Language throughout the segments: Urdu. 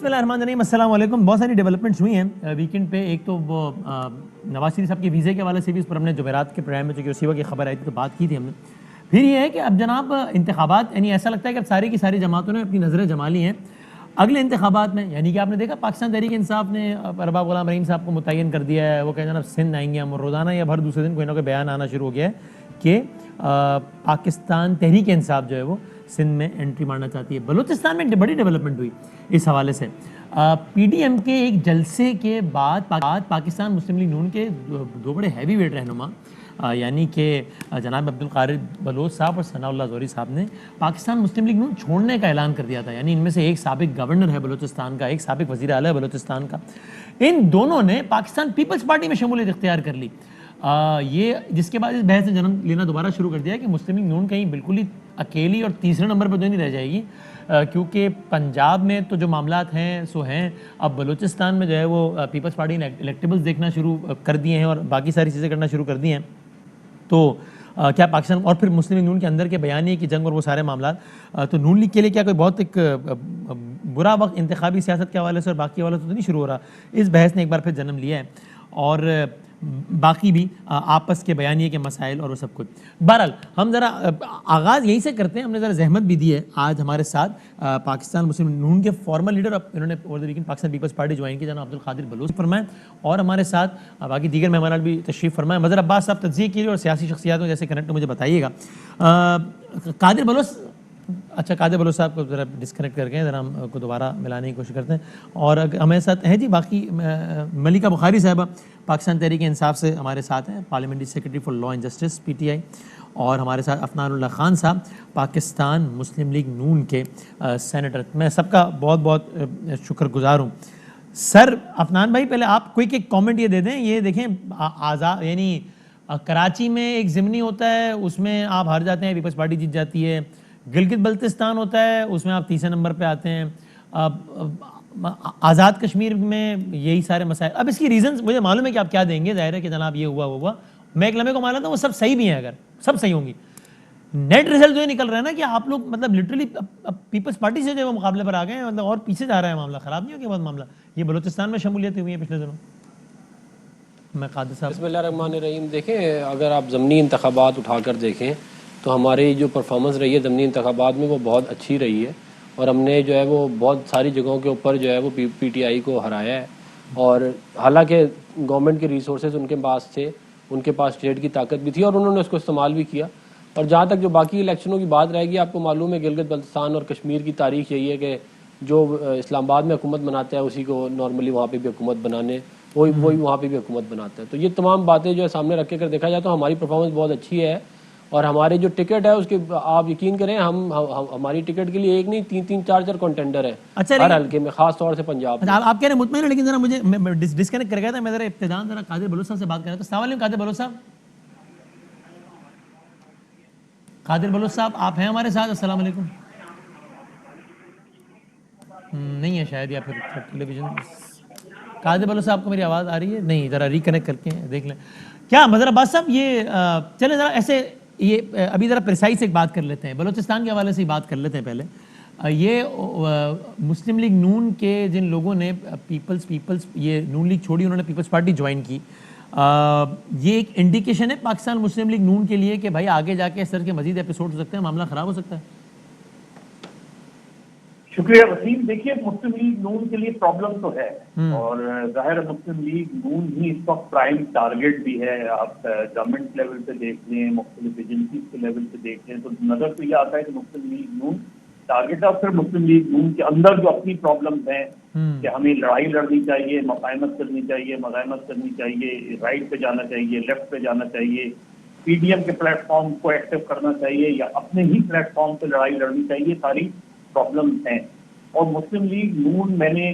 بسم اللہ الرحمن الرحیم. السلام علیکم. بہت ساری ڈیولپمنٹس ہوئی ہیں ویکینڈ پہ. ایک تو وہ نواز شریف صاحب کے ویزے کے حوالے سے بھی اس پر ہم نے جمعرات کے پروگرام میں چونکہ اسی کی خبر آئی تھی تو بات کی تھی ہم نے. پھر یہ ہے کہ اب جناب انتخابات یعنی ایسا لگتا ہے کہ اب ساری کی ساری جماعتوں نے اپنی نظریں جما لی ہیں اگلے انتخابات میں. یعنی کہ آپ نے دیکھا پاکستان تحریک انصاف نے ارباب غلام رحیم صاحب کو متعین کر دیا ہے. وہ کہ جناب سندھ آئیں گے ہم, اور روزانہ یا ہر دوسرے دن کوئی نہ کوئی بیان آنا شروع ہو گیا ہے کہ پاکستان تحریک انصاف جو ہے وہ سندھ میں انٹری مارنا چاہتی ہے. بلوچستان میں بڑی ڈیولپمنٹ ہوئی اس حوالے سے. پی ڈی ایم کے ایک جلسے کے بعد پاکستان مسلم لیگ نون کے دو بڑے ہیوی ویٹ رہنما یعنی کہ جناب عبدالقادر بلوچ صاحب اور ثناء اللہ زوری صاحب نے پاکستان مسلم لیگ نون چھوڑنے کا اعلان کر دیا تھا. یعنی ان میں سے ایک سابق گورنر ہے بلوچستان کا, ایک سابق وزیر اعلیٰ ہے بلوچستان کا. ان دونوں نے پاکستان پیپلز پارٹی میں شمولیت اختیار کر لی. یہ جس کے بعد اس بحث نے جنم لینا دوبارہ شروع کر دیا کہ مسلم لیگ نون کہیں بالکل ہی اکیلی اور تیسرے نمبر پہ تو نہیں رہ جائے گی, کیونکہ پنجاب میں تو جو معاملات ہیں سو ہیں. اب بلوچستان میں جو ہے وہ پیپلز پارٹی نے الیکٹیبلز دیکھنا شروع کر دیے ہیں اور باقی ساری چیزیں کرنا شروع کر دی ہیں. تو کیا پاکستان اور پھر مسلم لیگ نون کے اندر کے بیانیے کی جنگ اور وہ سارے معاملات, تو نون لیگ کے لیے کیا کوئی بہت ایک برا وقت انتخابی سیاست کے حوالے سے اور باقی حوالے سے تو نہیں شروع ہو رہا. اس بحث نے ایک بار پھر جنم لیا ہے اور باقی بھی آپس کے بیانیے کے مسائل اور وہ سب کچھ. بہرحال ہم ذرا آغاز یہیں سے کرتے ہیں. ہم نے ذرا زحمت بھی دی ہے. آج ہمارے ساتھ پاکستان مسلم نون کے فارمر لیڈر, انہوں نے over the weekend Pakistan Peoples Party join کی, جناب عبدالقادر بلوچ فرمائیں, اور ہمارے ساتھ باقی دیگر مہمان بھی تشریف فرمائیں. مظہر عباس صاحب تجزیے کیجیے اور سیاسی شخصیاتوں جیسے کنیکٹ مجھے بتائیے گا. قادر بلوچ, اچھا قادر بلوچ صاحب کو ذرا ڈسکنیکٹ کر کے ذرا ہم کو دوبارہ ملانے کی کوشش کرتے ہیں. اور ہمارے ساتھ ہیں جی باقی ملکہ بخاری صاحبہ پاکستان تحریک انصاف سے ہمارے ساتھ ہیں, parliamentary secretary for law and justice P T I, اور ہمارے ساتھ افنان اللہ خان صاحب پاکستان مسلم لیگ نون کے سینیٹر. میں سب کا بہت بہت شکر گزار ہوں. سر افنان بھائی پہلے آپ کوئی ایک کامنٹ یہ دے دیں. یہ دیکھیں آزاد یعنی کراچی میں ایک ضمنی ہوتا ہے اس میں آپ ہار جاتے ہیں, پیپلز پارٹی جیت جاتی ہے. گلگت بلتستان ہوتا ہے اس میں آپ تیسرے نمبر پہ آتے ہیں. آزاد کشمیر میں یہی سارے مسائل. اب اس کی ریزنز مجھے معلوم ہے کہ آپ کیا دیں گے, ظاہر ہے کہ جناب یہ ہوا وہ ہوا. میں ایک لمحے کو مان لیتا ہوں وہ سب صحیح بھی ہیں, اگر سب صحیح ہوں گی. نیٹ ریزلٹ جو یہ نکل رہا ہے نا کہ آپ لوگ مطلب لٹرلی پیپلز پارٹی سے جو مقابلے پر آ گئے ہیں, مطلب اور پیچھے جا رہا ہے معاملہ. خراب نہیں ہو گیا بہت معاملہ. یہ بلوچستان میں شمولیت ہوئی ہے پچھلے دنوں. میں قادر صاحب بسم اللہ الرحمن الرحیم. دیکھیں اگر آپ ضمنی انتخابات اٹھا کر دیکھیں تو ہماری جو پرفارمنس رہی ہے ضمنی انتخابات میں وہ بہت اچھی رہی ہے, اور ہم نے جو ہے وہ بہت ساری جگہوں کے اوپر جو ہے وہ پی ٹی آئی کو ہرایا ہے. اور حالانکہ گورنمنٹ کے ریسورسز ان کے پاس تھے, ان کے پاس اسٹیٹ کی طاقت بھی تھی اور انہوں نے اس کو استعمال بھی کیا. اور جہاں تک جو باقی الیکشنوں کی بات رہے گی, آپ کو معلوم ہے گلگت بلتستان اور کشمیر کی تاریخ یہی ہے کہ جو اسلام آباد میں حکومت بناتا ہے اسی کو نارملی وہاں پہ بھی حکومت بنانے وہی وہاں پہ بھی حکومت بناتا ہے. تو یہ تمام باتیں جو ہے سامنے رکھ کے کر دیکھا جائے تو ہماری پرفارمنس بہت اچھی ہے. اور ہماری جو ٹکٹ ہے اس کی آپ یقین کریں ہماری ٹکٹ کے لیے ایک نہیں تین چار کنٹینڈر ہیں ہر حلقے میں, خاص طور سے پنجاب. آپ کہہ رہے ہیں مطمئن ہیں, لیکن ذرا مجھے ڈسکنیکٹ کر گیا تھا. میں ذرا ابتداء ذرا قادر بلوچ صاحب سے بات کر رہا تھا. السلام علیکم قادر بلوچ صاحب. قادر بلوچ صاحب آپ ہیں ہمارے ساتھ؟ السلام علیکم. نہیں ہے شاید, یا پھر ٹیلی ویژن. قادر بلوچ صاحب کو میری آواز آ رہی ہے؟ نہیں, ذرا ریکنیکٹ کر کے دیکھ لیں. کیا مظہر عباس صاحب یہ چلیں ذرا ایسے یہ ابھی ذرا پریسائز ایک بات کر لیتے ہیں, بلوچستان کے حوالے سے ہی بات کر لیتے ہیں پہلے. یہ مسلم لیگ نون کے جن لوگوں نے پیپلز یہ نون لیگ چھوڑی, انہوں نے پیپلز پارٹی جوائن کی, یہ ایک انڈیکیشن ہے پاکستان مسلم لیگ نون کے لیے کہ بھائی آگے جا کے اس طرح کے مزید ایپیسوڈ ہو سکتے ہیں, معاملہ خراب ہو سکتا ہے. شکریہ وسیم. دیکھیے مسلم لیگ نون کے لیے پرابلم تو ہے, اور ظاہر مسلم لیگ نون ہی اس وقت پرائم ٹارگیٹ بھی ہے. آپ گورنمنٹ لیول پہ دیکھ لیں, مختلف ایجنسیز کے لیول پہ دیکھ لیں تو نظر تو یہ آتا ہے کہ مسلم لیگ نون ٹارگیٹ ہے. اور پھر مسلم لیگ نون کے اندر جو اپنی پرابلمز ہیں کہ ہمیں لڑائی لڑنی چاہیے, مفاہمت کرنی چاہیے, مزاحمت کرنی چاہیے, رائٹ پہ جانا چاہیے, لیفٹ پہ جانا چاہیے, پی ڈی ایم کے پلیٹ فارم کو ایکٹیو کرنا چاہیے یا اپنے ہی پلیٹ فارم پہ لڑائی لڑنی چاہیے, ساری پرابلمز ہیں. اور مسلم لیگ نون, میں نے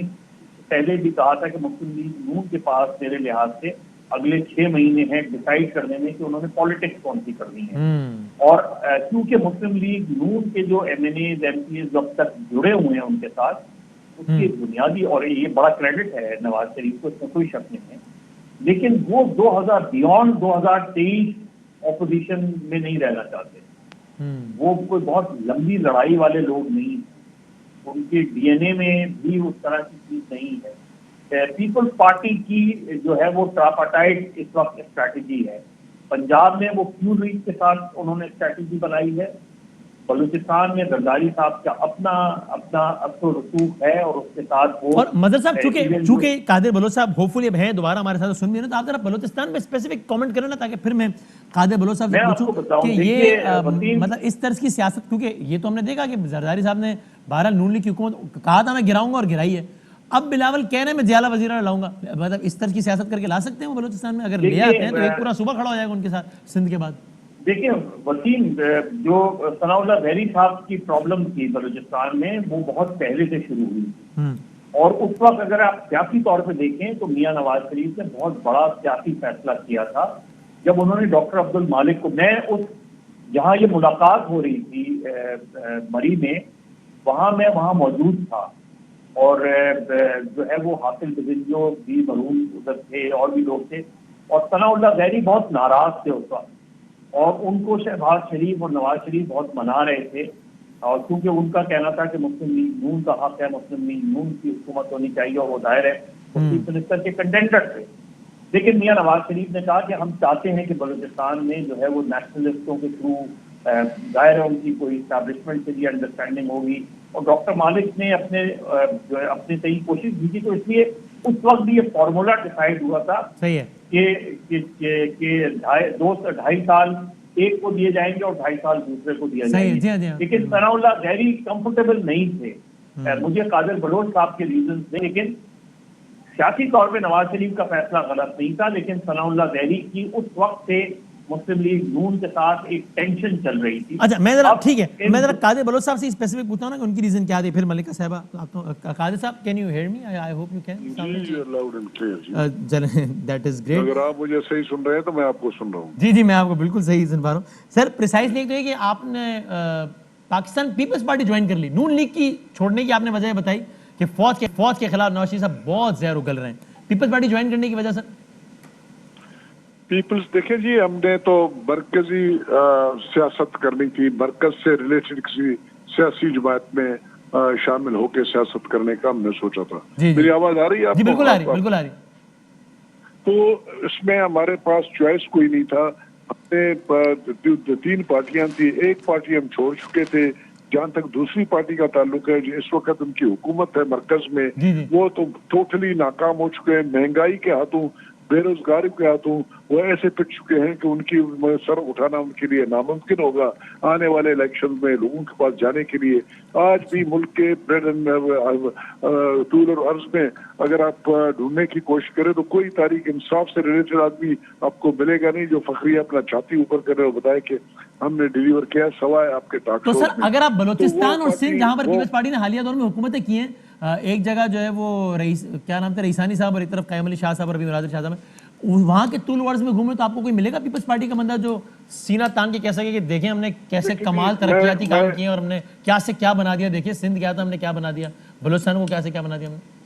پہلے بھی کہا تھا کہ مسلم لیگ نون کے پاس میرے لحاظ سے اگلے 6 مہینے ہیں ڈیسائیڈ کرنے میں کہ انہوں نے پالیٹکس کون سی کرنی ہے. اور کیونکہ مسلم لیگ نون کے جو M N As M P As اب تک جڑے ہوئے ہیں ان کے ساتھ, اس کی بنیادی, اور یہ بڑا کریڈٹ ہے نواز شریف کو, اس میں کوئی شک نہیں ہے, لیکن وہ 2023 اپوزیشن میں نہیں رہنا چاہتے. وہ کوئی بہت لمبی لڑائی والے لوگ نہیں. ان کے DNA میں بھی اس طرح کی چیز نہیں ہے. پیپلز پارٹی کی جو ہے وہ ٹراپاٹائٹ اس وقت اسٹریٹجی ہے. پنجاب میں وہ فیول ریچ کے ساتھ انہوں نے اسٹریٹجی بنائی ہے. بلوچستان میں زرداری صاحب کا اپنا اثر و رسوخ ہے اور اس کے ساتھ وہ اور مظہر صاحب چونکہ قادر بلوچ صاحب ہوپ فلی اب ہیں دوبارہ ہمارے ساتھ سن بھی رہے تو آپ ذرا بلوچستان پہ اسپیسیفک کامنٹ کریں نا تاکہ پھر میں قادر بلوچ صاحب سے پوچھوں کہ یہ مطلب اس طرز کی سیاست, کیونکہ یہ تو ہم نے دیکھا کہ زرداری صاحب نے بہرحال نون لیگ کی حکومت کہا تھا میں گراؤں گا اور گرائی ہے, اب بلاول کہہ رہے ہیں میں ضیاء وزیرہ لاؤں گا, مطلب اس طرز کی سیاست کر کے لا سکتے ہیں وہ بلوچستان میں؟ اگر لے آتے ہیں تو ایک پورا صوبہ کھڑا ہو جائے گا ان کے ساتھ سندھ کے بعد. دیکھیں وسیم, جو ثناء اللہ زہری صاحب کی پرابلم تھی بلوچستان میں وہ بہت پہلے سے شروع ہوئی تھی, اور اس وقت اگر آپ سیاسی طور پہ دیکھیں تو میاں نواز شریف نے بہت بڑا سیاسی فیصلہ کیا تھا جب انہوں نے ڈاکٹر عبد المالک کو, میں اس جہاں یہ ملاقات ہو رہی تھی مری میں, وہاں موجود تھا, اور جو ہے وہ حاصل بزنجو بھی مرحوم ادھر تھے اور بھی لوگ تھے, اور ثناء اللہ زہری بہت ناراض تھے اس وقت, اور ان کو شہباز شریف اور نواز شریف بہت منا رہے تھے, اور کیونکہ ان کا کہنا تھا کہ مسلم لیگ نون کا حق ہے, مسلم لیگ نون کی حکومت ہونی چاہیے, اور وہ ظاہر ہے چیف منسٹر کے کنٹینڈر تھے. لیکن میاں نواز شریف نے کہا کہ ہم چاہتے ہیں کہ بلوچستان میں جو ہے وہ نیشنلسٹوں کے تھرو ظاہر ہے ان کی کوئی اسٹیبلشمنٹ کے لیے انڈرسٹینڈنگ ہوگی, اور ڈاکٹر مالک نے اپنے صحیح کوشش کی تھی, تو اس لیے اس وقت بھی یہ فارمولا ڈیسائیڈ ہوا تھا کہ 2.5 سال ایک کو دیے جائیں گے اور 2.5 سال دوسرے کو دیا جائے گا. لیکن ثناء اللہ زہری کمفرٹیبل نہیں تھے, مجھے قادر بلوچ صاحب کے ریزنز نہیں, لیکن سیاسی طور پہ نواز شریف کا فیصلہ غلط نہیں تھا, لیکن ثناء اللہ زہری کی اس وقت سے مسلم لیگ نون کے ساتھ ایک ٹینشن چل رہی تھی. اچھا میں ذرا ٹھیک ہے میں ذرا قادر بلوچ صاحب سے اسپیسیفک پوچھتا ہوں نا کہ ان کی ریزن کیا تھی, پھر ملکہ صاحبہ. قادر صاحب can you hear me? I hope you can. جی loud and clear. That is great. اگر آپ مجھے صحیح سن رہے ہیں تو میں آپ کو سن رہا ہوں. جی میں آپ کو بالکل صحیح سن پا رہا ہوں. سر پریسائزلی ایک تو یہ کہ آپ نے پاکستان پیپلز پارٹی جوائن کر لی, نون لیگ کی چھوڑنے کی آپ نے وجہ بتائی کہ فوج کے خلاف نواز شریف صاحب بہت زہر اگل رہے ہیں, پیپلز پارٹی جوائن کرنے کی وجہ سر؟ پیپلز دیکھیں جی, ہم نے تو مرکزی سیاست کرنی تھی, مرکز سے ریلیٹڈ کسی سیاسی جماعت میں شامل ہو کے سیاست کرنے کا ہم نے سوچا تھا. میری آواز آ رہی ہے آپ کو؟ جی بالکل آ رہی. تو اس میں ہمارے پاس چوائس کوئی نہیں تھا. ہم نے 3 پارٹیاں تھیں, ایک پارٹی ہم چھوڑ چکے تھے. جہاں تک دوسری پارٹی کا تعلق ہے, جو اس وقت ان کی حکومت ہے مرکز میں, وہ تو ٹوٹلی ناکام ہو چکے ہیں. مہنگائی کے ہاتھوں, بے روزگاری کے ہاتھوں وہ ایسے پٹ چکے ہیں کہ ان کی سر اٹھانا ان کے لیے ناممکن ہوگا آنے والے الیکشن میں لوگوں کے پاس جانے کے لیے. آج بھی ملک کے طول اور عرض میں اگر آپ ڈھونڈنے کی کوشش کریں تو کوئی تحریک انصاف سے ریلیٹڈ آدمی آپ کو ملے گا نہیں جو فخریہ اپنا چھاتی اوپر کرے اور بتائے کہ ہم نے ڈیلیور کیا سوائے آپ کے ٹاک شو. تو سر اگر آپ بلوچستان اور سندھ جہاں پر پیپلز پارٹی نے حالیہ دور میں حکومتیں کی ہیں, ایک جگہ جو ہے وہ رئیس کیا نام تھا رئیسانی صاحب, اور ایک طرف قیوم علی شاہ صاحب اور ابھی مراد شاہ صاحب, وہاں کے طول ورز میں گھومے تو آپ کو کوئی ملے گا پیپلز پارٹی کا بندہ جو سینہ تان کے کہہ سکے کہ دیکھیں ہم نے کیسے کمال ترقیاتی کام کیے اور ہم نے کیا سے کیا بنا دیا, دیکھیں سندھ کیا تھا ہم نے کیا بنا دیا, بلوچستان کو کیا سے کیا بنا دیا ہم نے.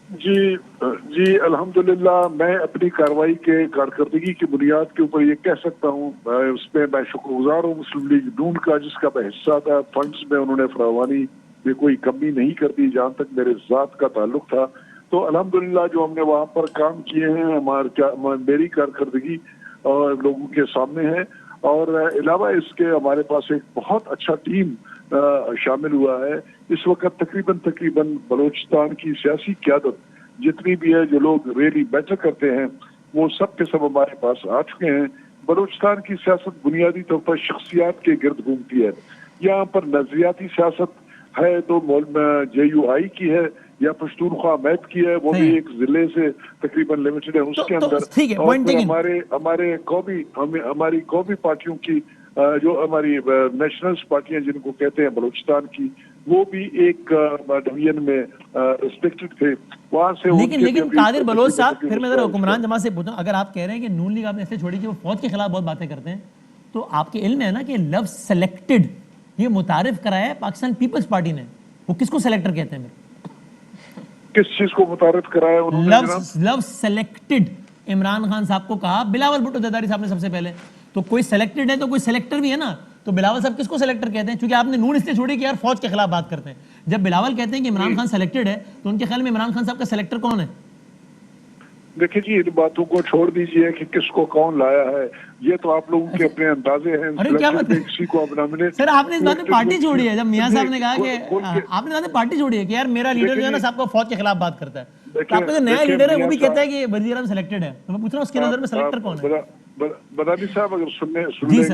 جی الحمدللہ میں اپنی کارروائی کے کارکردگی کی بنیاد کے اوپر یہ کہہ سکتا ہوں, اس میں میں شکر گزار ہوں مسلم لیگ نون کا, جس کا میں حصہ تھا. فنڈز میں انہوں نے فراوانی میں کوئی کمی نہیں کر دی جہاں تک میرے ذات کا تعلق تھا. تو الحمدللہ جو ہم نے وہاں پر کام کیے ہیں میری کارکردگی اور لوگوں کے سامنے ہے. اور علاوہ اس کے ہمارے پاس ایک بہت اچھا ٹیم شامل ہوا ہے. اس وقت تقریباً بلوچستان کی سیاسی قیادت جتنی بھی ہے, جو لوگ ریلی میٹر کرتے ہیں, وہ سب کے سب ہمارے پاس آ چکے ہیں. بلوچستان کی سیاست بنیادی طور پر شخصیات کے گرد گھومتی ہے. یہاں پر نظریاتی سیاست ہے تو JUI کی ہے یا پشتونخوا احمد کی ہے, وہ بھی ایک ضلع سے تقریباً لمیٹڈ ہے اس کے اندر. اور ہماری قومی پارٹیوں کی جو ہماری نیشنلز پارٹیاں جن کو کہتے ہیں بلوچستان کی, وہ بھی ایک ڈویژن میں ریسپیکٹڈ تھے. وہاں سے لیکن قادر بلوچ صاحب, پھر میں ذرا حکمران جماعت سے پوچھوں, اگر آپ کہہ رہے ہیں کہ نون لیگ آپ نے ایسے چھوڑی کہ وہ فوج کے خلاف بہت باتیں کرتے ہیں, تو آپ کے علم ہے نا کہ لفظ سلیکٹڈ یہ متعارف کرایا ہے پاکستان پیپلز پارٹی نے, وہ کس کو سلیکٹر کہتے ہیں؟ کس چیز کو متعارف کرایا انہوں نے؟ لفظ سلیکٹڈ عمران خان صاحب کو کہا, بلاول بھٹو زرداری صاحب نے سب سے پہلے. تو کوئی سلیکٹڈ ہے تو کوئی سلیکٹر بھی ہے نا. تو بلاول صاحب کس کو سلیکٹر کہتے ہیں؟ چونکہ آپ نے نون اس لیے چھوڑی کہ یار فوج کے خلاف بات کرتے ہیں. جب بلاول کہتے ہیں کہ عمران خان سلیکٹڈ ہے تو ان کے خیال میں عمران خان صاحب کا سلیکٹر کون ہے؟ دیکھیں جی ان باتوں کو چھوڑ دیجئے کہ کس کو کون لایا ہے, یہ تو آپ لوگوں کے اپنے اندازے ہیں. کسی کو سر آپ نے اس بات میں پارٹی چھوڑی ہے. جب میاں صاحب نے کہا کہ آپ نے پارٹی چھوڑی ہے کہ یار میرا لیڈر جو ہے نا صاحب کو فوج کے خلاف بات کرتا ہے, تو آپ کا جو نیا لیڈر ہے وہ بھی کہتا ہے کہ وزیر اعظم سلیکٹڈ ہے, تو میں پوچھ رہا ہوں اس کے نظر میں سلیکٹر کون ہے؟ بدانی صاحب اگر سن لیں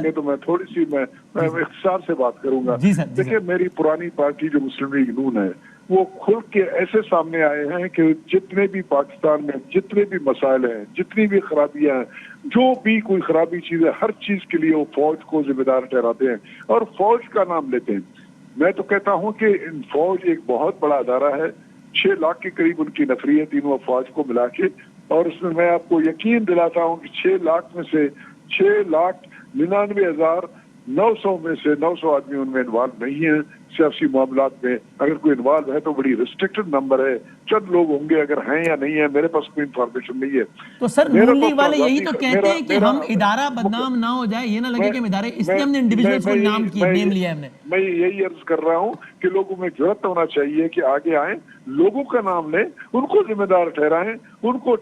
گے تو میں تھوڑی سی میں اختصار سے بات کروں گا. دیکھیں میری پرانی پارٹی جو مسلم لیگ نون ہے وہ کھل کے ایسے سامنے آئے ہیں کہ جتنے بھی پاکستان میں جتنے بھی مسائل ہیں, جتنی بھی خرابیاں ہیں, جو بھی کوئی خرابی چیز ہے, ہر چیز کے لیے وہ فوج کو ذمہ دار ٹھہراتے ہیں اور فوج کا نام لیتے ہیں. میں تو کہتا ہوں کہ فوج ایک بہت بڑا ادارہ ہے, 6 لاکھ کے قریب ان کی نفری ہے تینوں افواج کو ملا کے, اور اس میں آپ کو یقین دلاتا ہوں کہ 6 لاکھ میں سے 6,99,900 میں سے 900 آدمی ان میں انوالو نہیں ہیں سیاسی معاملات میں. اگر کوئی انوالو ہے تو بڑی ریسٹرکٹڈ نمبر ہے, چند لوگ ہوں گے, اگر ہیں یا نہیں ہے میرے پاس کوئی انفارمیشن نہیں ہے. تو سر نون لیگ والے یہی تو کہتے ہیں کہ ہم ادارہ بدنام نہ ہو جائے, یہ نہ لگے کہ ہم ادارے, اس لیے ہم نے انڈیویجولز کو نام نیم لیا ہم نے. میں یہی عرض کر رہا ہوں کہ لوگوں میں جرأت ہونا چاہیے کہ آگے آئیں, لوگوں کا نام لیں, ان کو ذمہ دار ٹھہرائیں, ان کو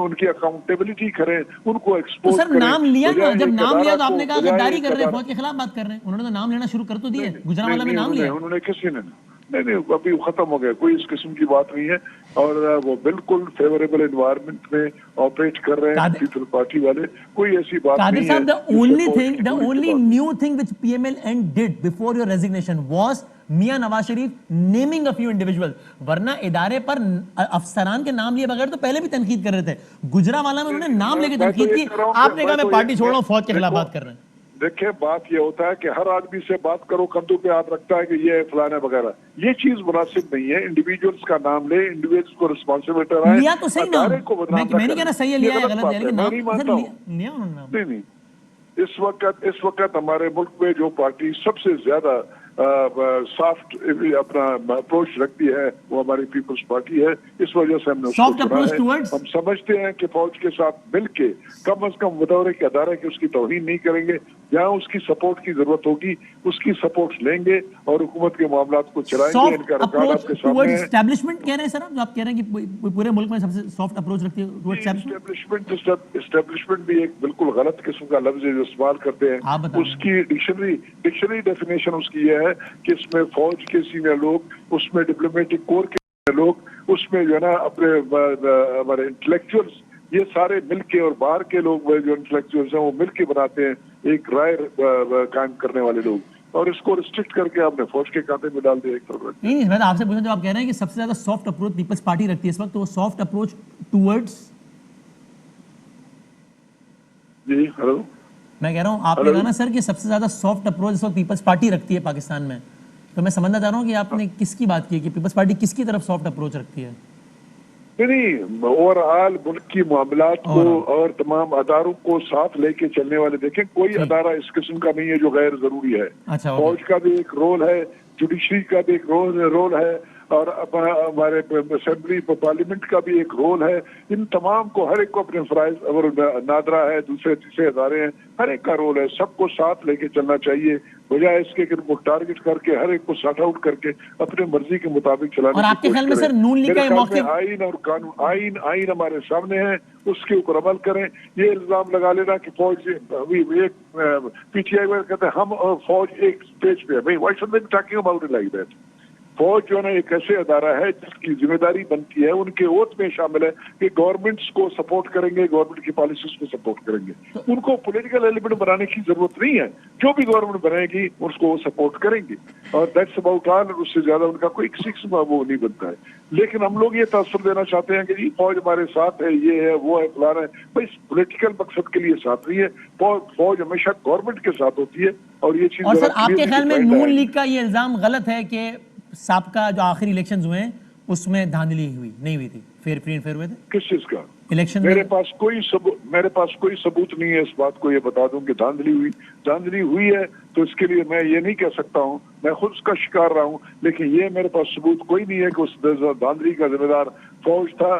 ان کی اکاؤنٹیبلٹی کریں, ان کو ایکسپوز کریں. سر نام لیا نا, جب نام لیا تو آپ نے کہا غداری کر رہے ہیں, فوج کے خلاف بات کر رہے ہیں. انہوں نے تو نام لینا شروع کر تو دیے, گجرانوالہ میں نام لیا. انہوں نے کسی نے نہیں ابھی ختم ہو گیا, کوئی اس قسم کی بات نہیں ہے, اور وہ بالکل فیوریبل انوائرمنٹ میں آپریٹ کر رہے ہیں پیپل پارٹی والے, کوئی ایسی بات نہیں ہے. the only new thing which PMLN did before your resignation was Mian Nawaz Sharif naming a few individuals, ورنہ ادارے پر افسران کے نام لیے بغیر تو پہلے بھی تنقید کر رہے تھے. گجرانوالہ میں انہوں نے نام لے کے تنقید کی, آپ نے کہا میں پارٹی چھوڑ رہا ہوں, فوج کے خلاف بات کر رہے ہیں. دیکھیں بات یہ ہوتا ہے کہ ہر آدمی سے بات کرو کندھوں پہ ہاتھ رکھتا ہے کہ یہ فلانا وغیرہ, یہ چیز مناسب نہیں ہے. انڈیویجولز کا نام لے, انڈیویجولز کو رسپانسبل ٹھہرائیں. لیا تو صحیح نام, میں نہیں کہنا صحیح ہے لیا ہے غلط ہے, لیکن نام نہیں. اس وقت ہمارے ملک میں جو پارٹی سب سے زیادہ سافٹ اپنا اپروچ رکھتی ہے وہ ہماری پیپلز پارٹی ہے. اس وجہ سے ہم نے اس کو چنا ہے. ہم سمجھتے ہیں کہ فوج کے ساتھ مل کے کم از کم مدورے کے ادارے کی اس کی توہین نہیں کریں گے. جہاں اس کی سپورٹ کی ضرورت ہوگی اس کی سپورٹ لیں گے اور حکومت کے معاملات کو چلائیں گے. ان کا ریکارڈ آپ کے سامنے ہے. اسٹیبلشمنٹ کہہ رہے ہیں سر, جو آپ کہہ رہے ہیں کہ پورے ملک میں سب سے سافٹ اپروچ رکھتی ہے. اسٹیبلشمنٹ بھی ایک بالکل غلط قسم کا لفظ ہے جو استعمال کرتے ہیں. اس کی ڈکشنری ڈیفینیشن اس کی یہ ہے کہ اس میں فوج کے سینئر لوگ, اس میں ڈپلومیٹک کور کے لوگ, اس میں جو ہے نا اپنے ہمارے انٹلیکچوئلز, یہ سارے مل کے, اور باہر کے لوگ جو انٹلیکچوئلز ہیں وہ مل کے بناتے ہیں ایک رائے قائم کرنے والے لوگ, اور اس کو ریسٹرکٹ کر کے آپ نے فوج کے کھاتے میں ڈال دیا ایک طرف. نہیں میں آپ سے پوچھا, جو آپ کہہ رہے ہیں کہ سب سے زیادہ سافٹ اپروچ پیپلز پارٹی رکھتی ہے اس وقت, تو وہ سافٹ اپروچ ٹورڈز, جی ہلو میں کہہ رہا ہوں آپ نے کہا نا سر کہ سب سے زیادہ سافٹ اپروچ اس وقت پیپلز پارٹی رکھتی ہے پاکستان میں, تو میں سمجھنا چاہ رہا ہوں کہ آپ نے کس کی بات کی کہ پیپلز پارٹی کس کی طرف سافٹ اپروچ رکھتی ہے. نہیں اوور آل ملک کی معاملات کو اور تمام اداروں کو ساتھ لے کے چلنے والے. دیکھیں کوئی ادارہ اس قسم کا نہیں ہے جو غیر ضروری ہے. فوج کا بھی ایک رول ہے, جوڈیشری کا بھی ایک رول ہے, اور ہمارے اسمبلی پارلیمنٹ کا بھی ایک رول ہے. ان تمام کو ہر ایک کو اپنے فرائض, اور نادرا ہے, دوسرے تیسرے ادارے ہیں, ہر ایک کا رول ہے. سب کو ساتھ لے کے چلنا چاہیے بجائے اس کے کہ ان کو ٹارگٹ کر کے ہر ایک کو سارٹ آؤٹ کر کے اپنے مرضی کے مطابق چلانے کی کوشش کریں. آئین اور قانون, آئین ہمارے سامنے ہے, اس کے اوپر عمل کریں. یہ الزام لگا لینا کہ فوج ایک پی ٹی آئی کہتے ہیں ہم اور فوج ایک اسٹیج پہ ہے, why should they be talking about it like that. فوج جو ہے نا ایک ایسے ادارہ ہے جس کی ذمہ داری بنتی ہے, ان کے اوت میں شامل ہے کہ گورنمنٹس کو سپورٹ کریں گے, گورنمنٹ کی پالیسیز کو سپورٹ کریں گے. ان کو پولیٹیکل ایلیمنٹ بنانے کی ضرورت نہیں ہے. جو بھی گورنمنٹ بنے گی اس کو وہ سپورٹ کریں گے, اور دیٹس اباؤٹ آل. اس سے زیادہ ان کا کوئی کسی وہ نہیں بنتا ہے. لیکن ہم لوگ یہ تاثر دینا چاہتے ہیں کہ جی فوج ہمارے ساتھ ہے, یہ ہے, وہ ہے, فلانا ہے. بھائی پولیٹیکل مقصد کے لیے ساتھ نہیں ہے. فوج ہمیشہ گورنمنٹ کے ساتھ ہوتی ہے, اور یہ چیز. اور سر آپ کے خیال میں نون لیگ کا یہ الزام غلط ہے کہ سابقہ جو آخری الیکشنز ہوئے ہیں اس میں دھاندلی نہیں ہوئی تھی, فیئر فری اینڈ فیئر ہوئے تھے؟ کس چیز کا الیکشن؟ میرے پاس کوئی ثبوت نہیں ہے اس بات کو یہ بتا دوں کہ دھاندلی ہوئی ہے, تو اس کے لیے میں یہ نہیں کہہ سکتا ہوں, میں خود اس کا شکار رہا ہوں. لیکن یہ میرے پاس ثبوت کوئی نہیں ہے کہ اس دھاندلی کا ذمہ دار فوج تھا.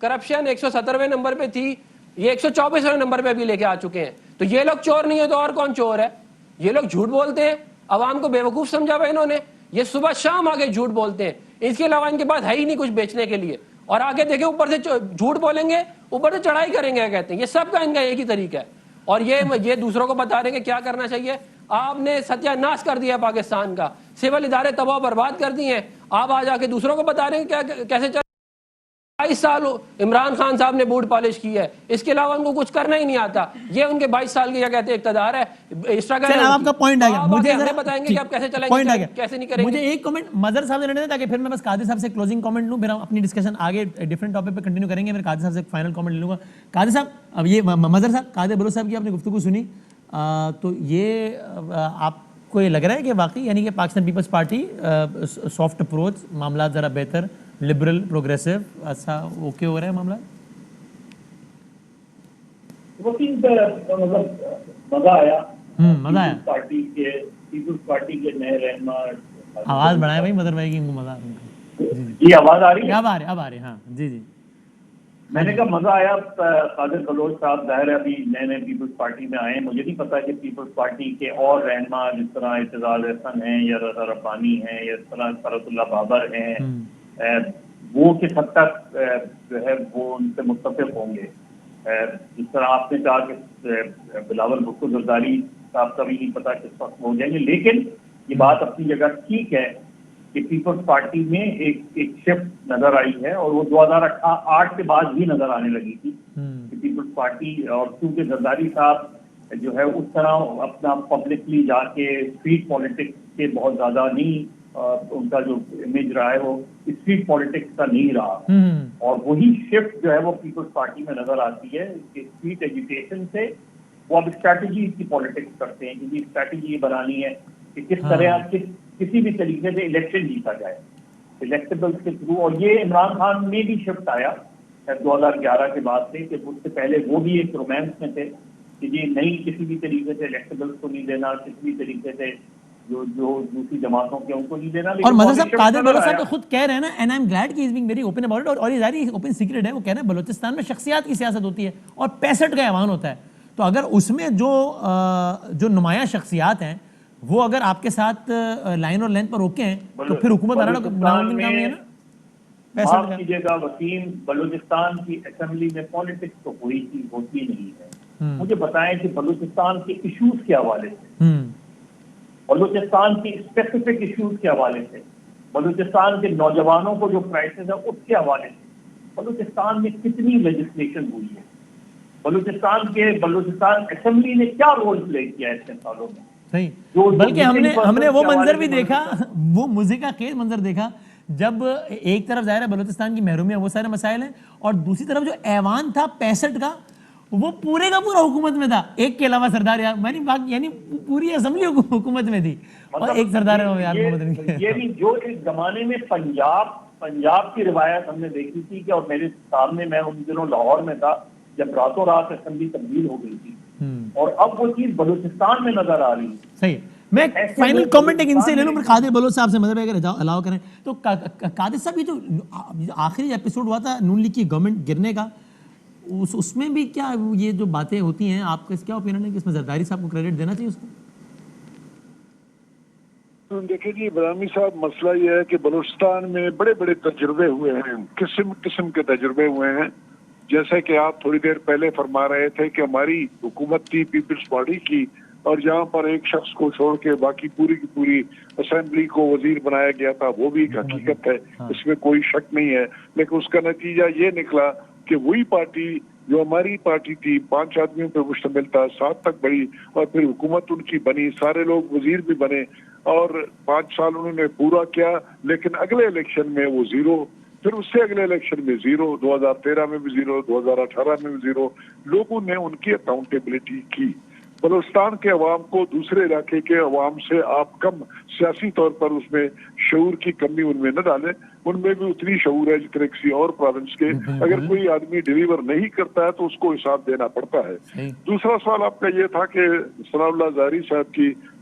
کرپشن 117ویں نمبر پہ تھی, یہ 124ویں نمبر پہ ابھی لے کے آ چکے ہیں. تو یہ لوگ چور نہیں ہے تو اور کون چور ہے؟ یہ لوگ جھوٹ بولتے ہیں, عوام کو بیوقوف سمجھا ہوا انہوں نے, یہ صبح شام آگے جھوٹ بولتے ہیں, اس کے علاوہ ان کے پاس ہے ہی نہیں کچھ بیچنے کے لیے. اور آگے دیکھیں اوپر سے جھوٹ بولیں گے, اوپر سے چڑھائی کریں گے, کہتے ہیں. یہ سب کا ان کا ایک ہی طریقہ ہے, اور یہ دوسروں کو بتا رہے ہیں کہ کیا کرنا چاہیے. آپ نے ستیہ ناش کر دیا پاکستان کا, سول ادارے تباہ برباد کر دیے ہیں, آپ آج آ کے دوسروں کو بتا رہے ہیں کیسے چل. 22 سال عمران خان صاحب نے بوٹ پالش کی ہے, اس کے علاوہ ان کو کچھ کرنا ہی نہیں آتا. یہ ان کے 22 سال کے کیا کہتے ہیں اقتدار ہے, اسٹرگل ہے. آپ کا پوائنٹ آ گیا, مجھے ہمیں بتائیں گے کہ آپ کیسے چلیں گے, کیسے نہیں کریں گے. مجھے ایک کمنٹ مظہر صاحب نے لینے دیں تاکہ پھر میں بس قادر صاحب سے کلوزنگ کمنٹ لوں, پھر ہم اپنی ڈسکشن آگے ڈفرنٹ ٹاپک پہ کنٹینیو کریں گے. پھر قادر صاحب سے فائنل کمنٹ لے لوں گا. قادر صاحب, اب یہ مظہر صاحب, قادر بلوچ صاحب کی آپ نے گفتگو سنی, تو یہ آپ کو یہ لگ رہا ہے کہ واقعی یعنی کہ پاکستان پیپلز پارٹی سافٹ اپروچ, معاملات ذرا بہتر, لبرل, پروگریسو, ایسا اوکے ہو رہا ہے معاملہ؟ مطلب مزہ آیا, مزہ آیا. پیپلز پارٹی کے نئے رہنما, آواز بڑھائے بھائی مظہر بھائی کی, ان کو مزہ آ رہا ہے. جی آواز آ رہی ہے, اب آ رہے, ہاں جی جی. میں نے کہا مزہ آیا. قادر بلوچ صاحب ظاہر ہے ابھی نئے نئے پیپلز پارٹی میں آئے ہیں, مجھے نہیں پتا کہ پیپلز پارٹی کے اور رہنما جس طرح اعتزاز احسن ہیں یا رضا ربانی ہیں یا اس طرح فرت اللہ بابر ہیں, وہ کس حد تک جو ہے وہ ان سے متفق ہوں گے. جس طرح آپ نے کہا کہ بلاول بھٹو زرداری صاحب کا بھی نہیں پتا کس وقت ہو جائیں گے, لیکن یہ بات اپنی جگہ ٹھیک ہے کہ پیپلز پارٹی میں ایک شفٹ نظر آئی ہے, اور وہ 2008 کے بعد بھی نظر آنے لگی تھی کہ پیپلز پارٹی, اور کیونکہ زرداری صاحب جو ہے اس طرح اپنا پبلکلی جا کے اسٹریٹ پالیٹکس کے بہت زیادہ نہیں, ان کا جو امیج رہا ہے وہ اسٹریٹ پالیٹکس کا نہیں رہا, اور وہی شفٹ جو ہے وہ پیپلز پارٹی میں نظر آتی ہے کہ اسٹریٹ ایجوکیشن سے وہ اب اسٹریٹجی کی پالیٹکس کرتے ہیں, کیونکہ اسٹریٹجی یہ بنانی ہے کہ کس طرح کسی بھی طریقے سے الیکشن جیتا جائے الیکٹیبلز کے تھرو. اور یہ عمران خان میں بھی شفٹ آیا 2011 کے بعد سے, کہ اس سے پہلے وہ بھی ایک رومانس میں تھے کہ یہ نہیں کسی بھی طریقے سے الیکٹیبلز کو نہیں دینا, کسی بھی طریقے سے جو دوسری جماعتوں کے ان کو نہیں دینا. اور مظہر صاحب, قادر بلوچ صاحب خود کہہ رہے ہیں نا, اینڈ آئی ایم گلیڈ کہ he is being very open about it, اور یہ ظاہر اوپن سیکرٹ ہے, وہ کہہ رہے ہیں بلوچستان میں شخصیات کی سیاست ہوتی ہے اور 65 کا ایوان ہوتا ہے, تو اگر اس میں جو نمایاں شخصیات ہیں وہ اگر آپ کے ساتھ لائن اور لینتھ پر روکے ہیں تو پھر حکومت آنا ناممکن کام نہیں ہے نا. معاف کیجیے گا وسیم, بلوچستان کی اسمبلی میں پالیٹکس تو کوئی چیز ہوتی نہیں ہے. مجھے بتائیں کہ بلوچستان کے ایشوز کے حوالے سے, بلوچستان کی اسپیسیفک ایشوز کے حوالے سے, بلوچستان کے نوجوانوں کو جو کرائسس ہے اس کے حوالے سے بلوچستان میں کتنی لیجسلیشن ہوئی ہے, بلوچستان اسمبلی نے کیا رول پلے کیا ہے اتنے سالوں میں. صحیح, بلکہ ہم نے وہ منظر بھی دیکھا, وہ مزیکا خیز منظر دیکھا جب ایک طرف ظاہر ہے بلوچستان کی محرومیت وہ سارے مسائل ہیں, اور دوسری طرف جو ایوان تھا 65 کا وہ پورے کا پورا حکومت میں تھا, ایک کے علاوہ سردار یعنی پوری اسمبلی حکومت میں تھی, اور ایک سردار یہ بھی جو ایک زمانے میں پنجاب کی روایت ہم نے دیکھی تھی کہ, اور میرے سامنے میں ان دنوں لاہور میں تھا جب راتوں رات اسمبلی تبدیل ہو گئی تھی, اور اب وہ چیز بلوچستان میں نظر آ رہی ہے. صحیح. میں فائنل کامنٹ ایک ان سے لے لوں, پھر قادر بلوچ صاحب سے مطلب اگر الاؤ کریں تو قادر صاحب, یہ جو آخری ایپیسوڈ ہوا تھا نون لیگ کی گورنمنٹ گرنے کا, اس میں بھی کیا یہ جو باتیں ہوتی ہیں, آپ کا کیا اوپینین ہے کہ اس میں زرداری صاحب کو کریڈٹ دینا چاہیے اس کو؟ دیکھیں جی بدامی صاحب, مسئلہ یہ ہے کہ بلوچستان میں بڑے بڑے تجربے ہوئے ہیں, قسم کے تجربے ہوئے ہیں. جیسے کہ آپ تھوڑی دیر پہلے فرما رہے تھے کہ ہماری حکومت تھی پیپلز پارٹی کی, اور جہاں پر ایک شخص کو چھوڑ کے باقی پوری کی پوری اسمبلی کو وزیر بنایا گیا تھا, وہ بھی ایک حقیقت ہے, اس میں کوئی شک نہیں ہے. لیکن اس کا نتیجہ یہ نکلا کہ وہی پارٹی جو ہماری پارٹی تھی 5 آدمیوں پہ مشتمل تھا, 7 تک بڑھی, اور پھر حکومت ان کی بنی, سارے لوگ وزیر بھی بنے, اور 5 سال انہوں نے پورا کیا, لیکن اگلے الیکشن میں وہ زیرو, پھر اس سے اگلے الیکشن میں زیرو, 2013 میں بھی زیرو, 2018 میں بھی زیرو. لوگوں نے ان کی اکاؤنٹیبلٹی کی. بلوچستان کے عوام کو دوسرے علاقے کے عوام سے آپ کم سیاسی طور پر اس میں شعور کی کمی ان میں نہ ڈالیں, ان میں بھی اتنی شعور ہے جتنے کسی اور پروونس کے. اگر کوئی آدمی ڈیلیور نہیں کرتا ہے تو اس کو حساب دینا پڑتا ہے. دوسرا سوال آپ کا یہ تھا کہ ثناء اللہ زہری صاحب کی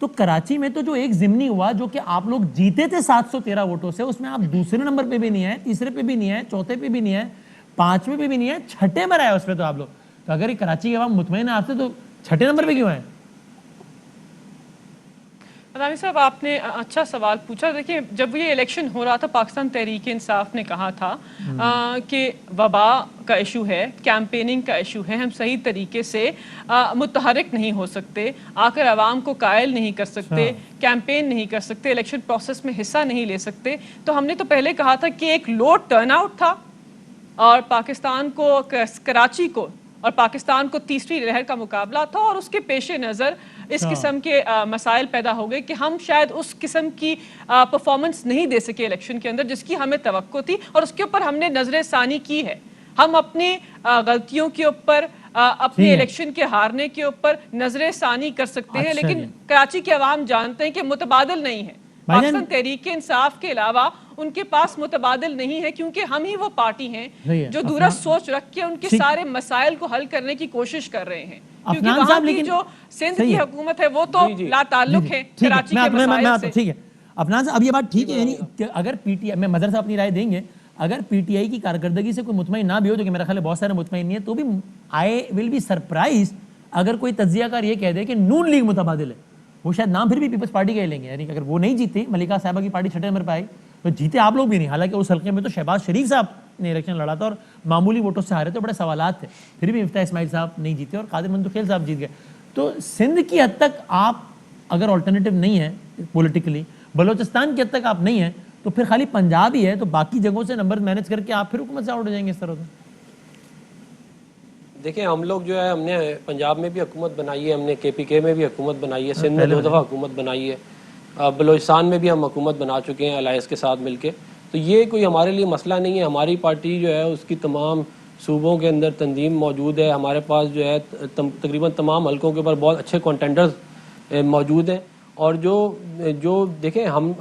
تو کراچی میں تو جو ایک ضمنی ہوا جو کہ آپ لوگ جیتے تھے 713 ووٹوں سے، اس میں آپ دوسرے نمبر پہ بھی نہیں آئے، تیسرے پہ بھی نہیں آئے، چوتھے پہ بھی نہیں آئے، پانچویں پہ بھی نہیں آئے، چھٹے پر آئے اس پہ تو آپ لوگ. تو اگر یہ کراچی کے عوام مطمئن ہے آپ سے تو چھٹے نمبر پہ کیوں آئے؟ مدامی صاحب آپ نے اچھا سوال پوچھا. دیکھیں جب یہ الیکشن ہو رہا تھا پاکستان تحریک انصاف نے کہا تھا کہ وبا کا ایشو ہے، کیمپیننگ کا ایشو ہے، ہم صحیح طریقے سے متحرک نہیں ہو سکتے، آ کر عوام کو قائل نہیں کر سکتے، کیمپین نہیں کر سکتے، الیکشن پروسیس میں حصہ نہیں لے سکتے. تو ہم نے تو پہلے کہا تھا کہ ایک لو ٹرن آؤٹ تھا اور پاکستان کو، کراچی کو اور پاکستان کو تیسری لہر کا مقابلہ تھا، اور اس کے پیش نظر اس قسم کے مسائل پیدا ہو گئے کہ ہم شاید اس قسم کی پرفارمنس نہیں دے سکے الیکشن کے اندر جس کی ہمیں توقع تھی، اور اس کے اوپر ہم نے نظر ثانی کی ہے. ہم اپنی غلطیوں کے اوپر، اپنے الیکشن کے ہارنے کے اوپر نظر ثانی کر سکتے ہیں، لیکن کراچی کے عوام جانتے ہیں کہ متبادل نہیں ہے. پاکستان تحریک انصاف کے علاوہ ان کے پاس متبادل نہیں ہے، کیونکہ ہم ہی وہ پارٹی ہیں جو دورست سوچ رکھ کے ان کے سارے مسائل کو حل کرنے کی کوشش کر رہے ہیں. کیونکہ وہاں کی جو سندھ کی حکومت ہے وہ تو لا تعلق ہے کراچی کے مسائل سے. ٹھیک ہے افنان صاحب، اب یہ بات ٹھیک ہے، یعنی اگر پی ٹی آئی، میں مظہر صاحب اپنی رائے دیں گے، اگر پی ٹی آئی کی کارکردگی سے کوئی مطمئن نہ بھی ہو، جو کہ میرا خیال ہے بہت سارے مطمئن نہیں ہے، تو بھی آئی ول بی سرپرائز اگر کوئی تجزیہ کار یہ کہہ دے کہ نون لیگ متبادل ہے. وہ شاید نام پھر بھی پیپلز پارٹی کا ہی لیں گے، یعنی اگر وہ نہیں جیتے، ملکہ صاحبہ کی پارٹی چھٹے نمبر پہ آئی، تو جیتے آپ لوگ بھی نہیں. حالانکہ اس حلقے میں تو شہباز شریف صاحب نے الیکشن لڑا تھا اور معمولی ووٹوں سے ہارے تھے، بڑے سوالات تھے، پھر بھی مفتاح اسماعیل صاحب نہیں جیتے اور قادر منتخیل صاحب جیت گئے. تو سندھ کی حد تک آپ اگر آلٹرنیٹو نہیں ہیں پولیٹیکلی، بلوچستان کی حد تک آپ نہیں ہیں، تو پھر خالی پنجاب ہی ہے، تو باقی جگہوں سے نمبر مینج کر کے آپ پھر حکومت سے آؤٹ ہو جائیں گے اس طرح سے. دیکھیں ہم لوگ جو ہے، ہم نے پنجاب میں بھی حکومت بنائی ہے، ہم نے کے پی کے میں بھی حکومت بنائی ہے، سندھ میں 2 دفعہ حکومت بنائی ہے، بلوچستان میں بھی ہم حکومت بنا چکے ہیں الائنس کے ساتھ مل کے. تو یہ کوئی ہمارے لیے مسئلہ نہیں ہے. ہماری پارٹی جو ہے اس کی تمام صوبوں کے اندر تنظیم موجود ہے. ہمارے پاس جو ہے تقریباً تمام حلقوں کے اوپر بہت اچھے کنٹینڈرز موجود ہیں. اور جو دیکھیں، ہم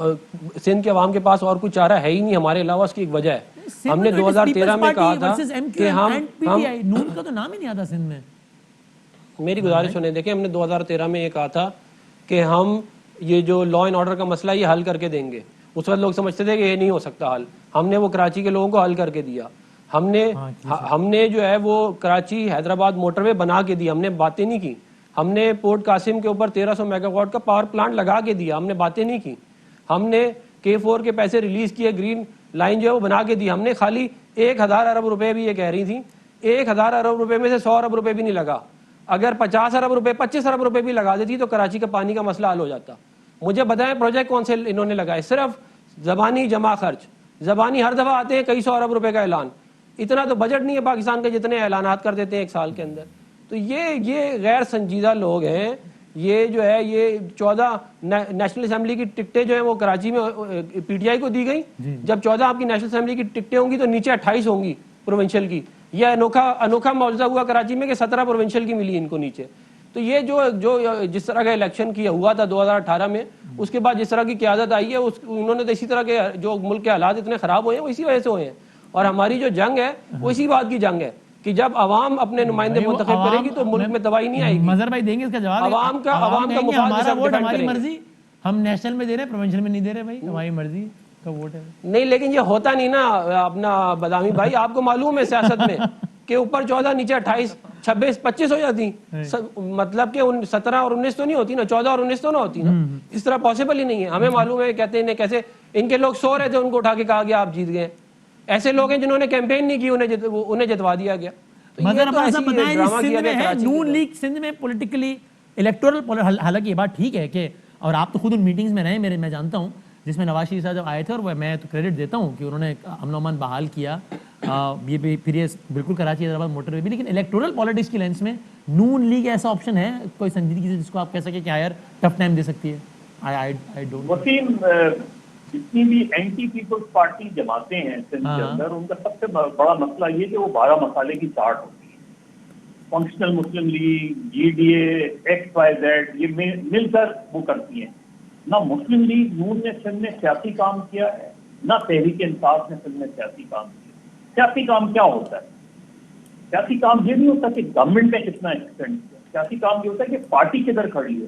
سندھ کے عوام کے پاس اور کوئی چارہ ہے ہی نہیں ہمارے علاوہ. اس کی ایک وجہ ہے، ہم نے 2013 میں کہا تھا کہ ہم نون کا تو نام ہی نہیں آتا سندھ میں. میری گزارش سنیں، دیکھیں ہم نے 2013 میں یہ کہا تھا کہ ہم یہ جو لا اینڈ آرڈر کا مسئلہ یہ حل کر کے دیں گے. اس وقت لوگ سمجھتے تھے کہ یہ نہیں ہو سکتا حل. ہم نے وہ کراچی کے لوگوں کو حل کر کے دیا. ہم نے جو ہے وہ کراچی حیدرآباد موٹر وے بنا کے دی. ہم نے باتیں نہیں کی. ہم نے پورٹ قاسم کے اوپر 1300 میگا واٹ کا پاور پلانٹ لگا کے دیا. ہم نے باتیں نہیں کی. ہم نے K4 کے پیسے ریلیز کیے، گرین لائن جو ہے وہ بنا کے دی. ہم نے خالی 1000 ارب روپے بھی، یہ کہہ رہی تھی 1000 ارب روپے میں سے 100 ارب روپے بھی نہیں لگا. اگر 50 ارب روپے 25 ارب روپے بھی لگا دیتی تو کراچی کا پانی کا مسئلہ حل ہو جاتا. مجھے بتائیں پروجیکٹ کون سے انہوں نے لگائے؟ صرف زبانی جمع خرچ. زبانی ہر دفعہ آتے ہیں کئی 100 ارب روپے کا اعلان. اتنا تو بجٹ نہیں ہے پاکستان کے جتنے اعلانات کر دیتے ہیں ایک سال کے اندر. تو یہ غیر سنجیدہ لوگ ہیں. یہ جو ہے یہ 14 نیشنل اسمبلی کی ٹکٹیں جو ہیں وہ کراچی میں پی ٹی آئی کو دی گئی. جب 14 آپ کی نیشنل اسمبلی کی ٹکٹیں ہوں گی تو نیچے 28 ہوں گی پروونشل کی. یہ انوکھا معجزہ ہوا کراچی میں کہ 17 پروونشل کی ملی ان کو نیچے. تو یہ جو جس طرح کا الیکشن کیا ہوا تھا 2018 میں، اس کے بعد جس طرح کی قیادت آئی ہے انہوں نے تو اسی طرح کے جو ملک کے حالات اتنے خراب ہوئے ہیں وہ اسی وجہ سے ہوئے ہیں. اور ہماری جو جنگ ہے وہ اسی بات کی جنگ ہے کہ جب عوام اپنے نمائندے منتخب کرے گی تو ملک میں تباہی نہیں آئے گی. مظہر بھائی دیں گے اس کا جواب. عوام کا مفاد ہمارا ووٹ ہماری مرضی، ہم نیشنل میں دے رہے ہیں، پروونشل میں نہیں دے رہے. بھائی ہماری مرضی کا ووٹ ہے. نہیں لیکن یہ ہوتا نہیں نا اپنا بادامی بھائی. آپ کو معلوم ہے سیاست میں کہ اوپر 14 نیچے 28 26 25 ہو جاتی. مطلب کہ 17 اور 19 تو نہیں ہوتی نا، 14 اور 19 تو نہ ہوتی نا. اس طرح پاسبل ہی نہیں ہے. ہمیں معلوم ہے، کہتے ہیں کیسے ان کے لوگ سو رہے تھے ان کو اٹھا کے کہا گیا آپ جیت گئے. ایسے لوگ ہیں جنہوں نے کیمپین نہیں کی، انہیں جتوا دیا گیا. نون لیگ سندھ میں پولیٹیکلی الیکٹورل، حالانکہ یہ بات ٹھیک ہے کہ، اور آپ تو خود ان میٹنگز میں رہے میں جانتا ہوں جس میں نواز شریف صاحب جب آئے تھے، اور میں تو کریڈٹ دیتا ہوں کہ انہوں نے امن و امان بحال کیا. یہ پھر یہ بالکل کراچی حیدرآباد موٹر وے بھی. لیکن الیکٹورل پالیٹکس کی لینس میں نون لیگ ایسا آپشن ہے کوئی سنجیدگی سے جس کو آپ کہہ سکیں کہ یار ٹف ٹائم دے سکتی ہے؟ وسیم، جتنی بھی اینٹی پیپلز پارٹی جماعتیں ہیں سندھ کے اندر، ان کا سب سے بڑا مسئلہ یہ کہ وہ 12 مسالے کی چاٹ ہوتی ہے. Functional Muslim League, G D A, X Y Z, یہ مل کر وہ کرتی ہیں. نہ مسلم لیگ نون نے سندھ میں سیاسی کام کیا ہے، نہ تحریک انصاف نے سندھ میں سیاسی کام کیا. سیاسی کام کیا ہوتا ہے؟ سیاسی کام یہ نہیں ہوتا کہ گورنمنٹ نے کتنا ایکسٹینڈ کیا. سیاسی کام یہ ہوتا ہے کہ پارٹی کدھر کھڑی ہے.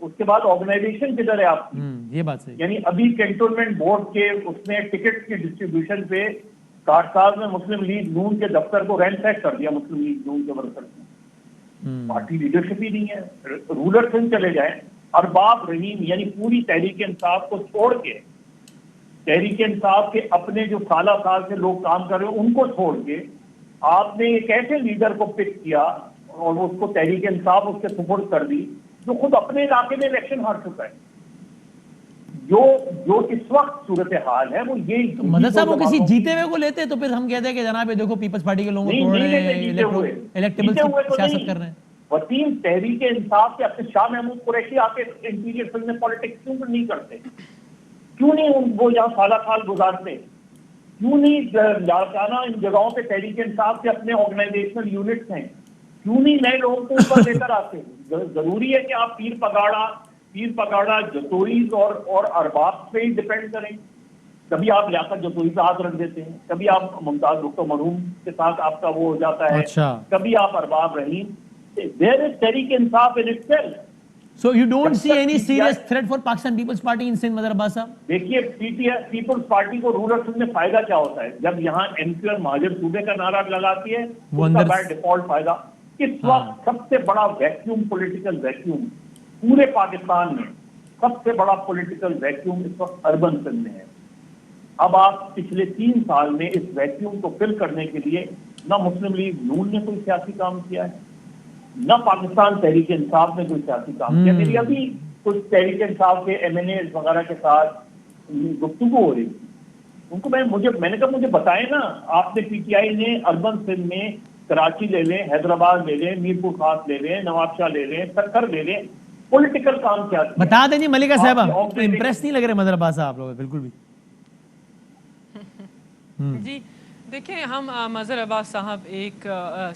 اس کے بعد آرگنائزیشن کدھر ہے آپ کی؟ یہ بات صحیح. یعنی ابھی کینٹونمنٹ بورڈ کے اس نے ٹکٹ کی ڈسٹریبیوشن پہ کارساز میں مسلم لیگ نون کے دفتر کو رینسیک کر دیا مسلم لیگ نون کے ورکر نے. پارٹی لیڈرشپ ہی نہیں ہے. رولر سندھ چلے جائیں، ارباب رحیم یعنی پوری تحریک انصاف کو چھوڑ کے، تحریک انصاف کے اپنے جو سالہ سال سے لوگ کام کر رہے ہیں ان کو چھوڑ کے آپ نے ایک ایسے لیڈر کو پک کیا اور اس کو تحریک انصاف اس کے سپورٹ کر دی جو خود اپنے علاقے میں الیکشن ہار چکا ہے. جو اس وقت صورتحال ہے وہ یہ مدر صاحب وہ کسی جیتے ہوئے کو لیتے تو پھر ہم کہتے ہیں کہ جناب یہ دیکھو پیپلز پارٹی کے لوگوں کو توڑ رہے ہیں، الیکٹیبلز کی سیاست کر رہے ہیں. وسیم تحریک انصاف کے اپنے شاہ محمود قریشی آ کے انٹیریئر فیلڈ میں پالیٹکس کیوں نہیں کرتے؟ کیوں نہیں وہ یہاں سالہ سال گزارتے؟ کیوں نہیں جانا ان جگہوں پہ تحریک انصاف کے اپنے آرگنائزیشنل یونٹس ہیں؟ کیوں نہیں نئے لوگوں کو اوپر لے کر آتے؟ ضروری ہے کہ آپ پیر پگاڑا جتوئیز اور ارباب پہ ہی ڈپینڈ کریں. کبھی آپ لیاقت جتوئی پہ ہاتھ رکھ دیتے ہیں، کبھی آپ ممتاز بھٹو مرحوم کے ساتھ آپ کا وہ ہو جاتا ہے، کبھی آپ ارباب رحیم. There is Tehreek Insaf in itself. So you don't see any serious threat for Pakistan People's Party in Sindh, مدر عباس صاحب؟ دیکھیے پیپلز پارٹی کو رولر سندھ میں فائدہ کیا ہوتا ہے جب یہاں ایم کیو ایم مہاجر صوبے کا نعرہ لگاتی ہے، اس کا بائی ڈیفالٹ فائدہ. اس وقت سب سے بڑا ویکیوم، پولیٹیکل ویکیوم پورے پاکستان میں، سب سے بڑا پولیٹیکل ویکیوم اس وقت اربن سندھ میں ہے. اب آپ پچھلے 3 سال میں اس ویکیوم کو فل کرنے کے لیے نہ مسلم لیگ نون نے کوئی سیاسی کام کیا ہے، نہ پاکستان تحریک انصاف نے کوئی سیاسی کام کیا. میری ابھی کچھ تحریک انصاف کے ایم این اے وغیرہ کے ساتھ گفتگو ہو رہی تھی. ان کو میں نے کہا مجھے بتائیں نا، آپ نے پی ٹی آئی نے اربن سندھ میں کراچی لے لیں، حیدرآباد لے لیں، میرپور خاص لے لیں، نواب شاہ لے لیں، سکر لے لیں، پولیٹیکل کام کیا کیا؟ بتا دیں جی ملکہ صاحبہ، امپریس نہیں لگ رہے مدر عباس صاحب لوگ بالکل بھی. جی دیکھیں، ہم مظہر عباس صاحب ایک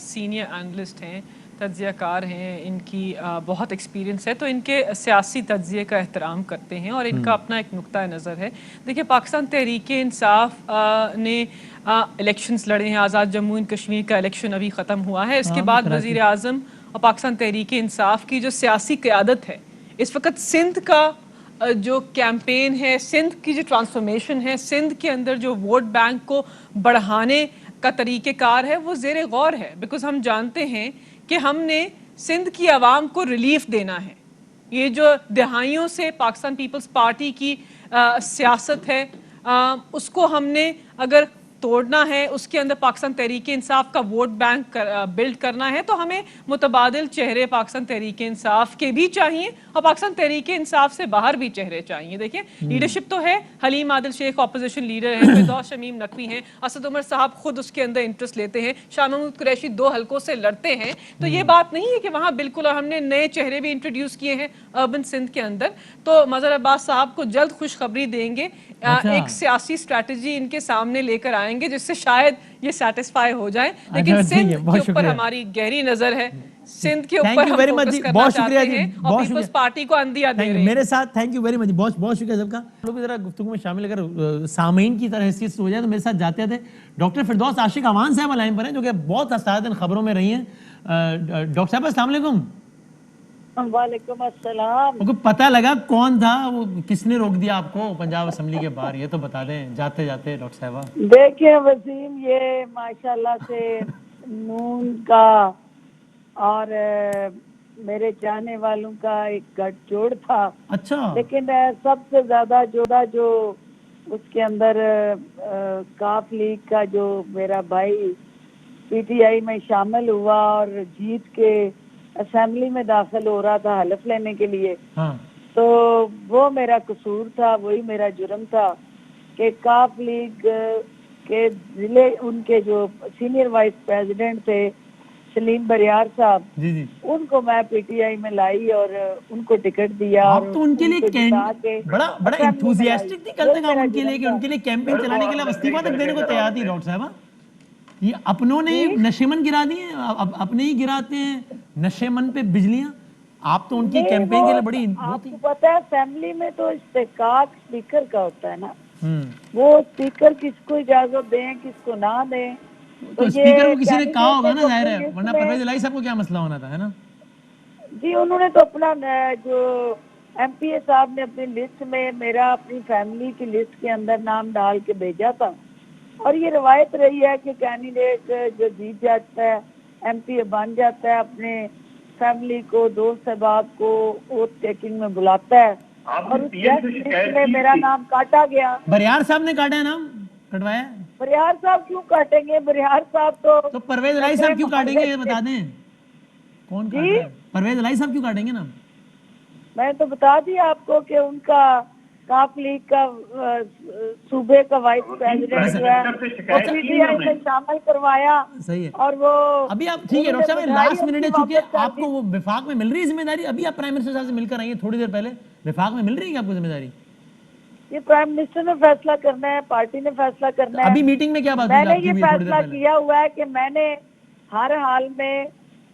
سینئر اینالسٹ ہیں، تجزیہ کار ہیں، ان کی بہت ایکسپیرینس ہے، تو ان کے سیاسی تجزیے کا احترام کرتے ہیں اور ان کا اپنا ایک نقطہ نظر ہے. دیکھیں پاکستان تحریک انصاف نے الیکشنز لڑے ہیں، آزاد جموں اینڈ کشمیر کا الیکشن ابھی ختم ہوا ہے. اس کے بعد وزیر اعظم اور پاکستان تحریک انصاف کی جو سیاسی قیادت ہے اس وقت سندھ کا جو کیمپین ہے، سندھ کی جو ٹرانسفارمیشن ہے، سندھ کے اندر جو ووٹ بینک کو بڑھانے کا طریقہ کار ہے وہ زیر غور ہے. بیکاز ہم جانتے ہیں کہ ہم نے سندھ کی عوام کو ریلیف دینا ہے. یہ جو دہائیوں سے پاکستان پیپلز پارٹی کی سیاست ہے اس کو ہم نے اگر توڑنا ہے، اس کے اندر پاکستان تحریک انصاف کا ووٹ بینک بلڈ کرنا ہے، تو ہمیں متبادل چہرے پاکستان تحریک انصاف کے بھی چاہیے اور پاکستان تحریک انصاف سے باہر بھی چہرے چاہیے. دیکھیں لیڈرشپ تو ہے، حلیم عادل شیخ اپوزیشن لیڈر ہیں، فردوس شمیم نقوی ہیں، اسد عمر صاحب خود اس کے اندر انٹرسٹ لیتے ہیں، شاہ محمود قریشی 2 حلقوں سے لڑتے ہیں. تو یہ بات نہیں ہے کہ وہاں بالکل، اور ہم نے نئے چہرے بھی انٹروڈیوس کیے ہیں اربن سندھ کے اندر. تو مظہر عباس صاحب کو جلد خوشخبری دیں گے، ایک سیاسی اسٹریٹجی ان کے سامنے لے کر آئیں گے جس سے شاید یہ سیٹسفائی ہو جائیں. لیکن سندھ کے اوپر ہماری گہری نظر ہے، سندھ کے اوپر ہم فوکس کرنا چاہتے ہیں اور پیپلز پارٹی کو اندیا دے رہے ہیں. میرے ساتھ تھینک یو ویری مچ، بہت شکریہ سب کا. لوگ ذرا گفتگو میں شامل اگر سامعین کی طرح حیثیت سے ہو جائے تو میرے ساتھ جاتے تھے ڈاکٹر فردوس عاشق امان صاحب لائن پر ہیں جو کہ بہت اساتذہ خبروں میں رہی ہیں. ڈاکٹر صاحب السلام علیکم. وعلیکم السلام. کو پتہ لگا کون تھا وہ، کس نے روک دیا آپ کو پنجاب اسمبلی کے باہر؟ یہ تو بتا دیں جاتے جاتے ڈاکٹر صاحبہ. دیکھیں وسیم، یہ ماشاءاللہ سے نون کا اور میرے چاہنے والوں کا ایک گٹھ جوڑ تھا. اچھا. لیکن سب سے زیادہ جو اس کے اندر کاف لیگ کا جو میرا بھائی پی ٹی آئی میں شامل ہوا اور جیت کے اسمبلی میں داخل ہو رہا تھا حلف لینے کے لیے، تو وہ میرا قصور تھا، وہی میرا جرم تھا کہ کاف لیگ کے ضلع ان کے جو سینئر وائس پریزیڈنٹ تھے سلیم بریار صاحب، ان کو میں پی ٹی آئی میں لائی اور ان کو ٹکٹ دیا. آپ تو ان کے لیے بڑا انتھوزیاسٹک تھی کل تک، ان کے لیے کیمپین چلانے کے لیے استعفیٰ تک دینے کو تیار تھی ڈاکٹر صاحبہ. یہ اپنوں نے نشیمن گرا دیے، اپنے ہی گراتے ہیں نشیمن پہ بجلیاں. آپ تو ان کی کیمپین کے لیے بڑی. آپ کو پتا ہے اسمبلی میں تو استحقاق اسپیکر کا ہوتا ہے نا، وہ اسپیکر کس کو اجازت دیں کس کو نہ دیں تو اسپیکر کو کسی نے کہا ہوگا نا, ظاہر ہے, ورنہ پرویز الہی صاحب کو کیا مسئلہ ہونا تھا, ہے نا. جی انہوں نے تو اپنا جو ایم پی اے صاحب نے اپنی لسٹ میں میرا اپنی فیملی کی لسٹ کے اندر نام ڈال کے بھیجا تھا, اور یہ روایت رہی ہے کہ کینڈیڈیٹ جو جیت جاتا ہے ایم پی اے بن جاتا ہے اپنے فیملی کو, دوست احباب کو ووٹ ٹیکنگ میں بلاتا ہے, اور اس لسٹ میں میرا نام کاٹا گیا. بریار صاحب نے کاٹا ہے نام, کٹوایا ہے. بریار صاحب کیوں کاٹیں گے؟ بریار صاحب تو پرویز الہی صاحب کیوں کاٹیں گے یہ بتا دیں, کون کاٹ رہا ہے؟ پرویز الہی صاحب کیوں کاٹیں گے نام؟ میں تو بتا دیا آپ کو کہ ان کا کاف لیگ کا صوبے کا وائس پریزیڈنٹ جو ہے پی ٹی آئی میں شامل کروایا. صحیح ہے, اور وہ ابھی آپ ٹھیک ہے ڈاکٹر صاحب, لاسٹ منٹ ہے, چونکہ آپ کو وہ وفاق میں مل رہی ہے ذمہ داری, ابھی آپ پرائم منسٹر صاحب سے مل کر آئی ہیں تھوڑی دیر پہلے, وفاق میں مل رہی ہے کہ آپ کو ذمہ داری؟ یہ پرائم منسٹر نے فیصلہ کرنا ہے, پارٹی نے فیصلہ کرنا ہے. ابھی میٹنگ میں کیا بات میں نے یہ فیصلہ کیا ہوا ہے کہ میں نے ہر حال میں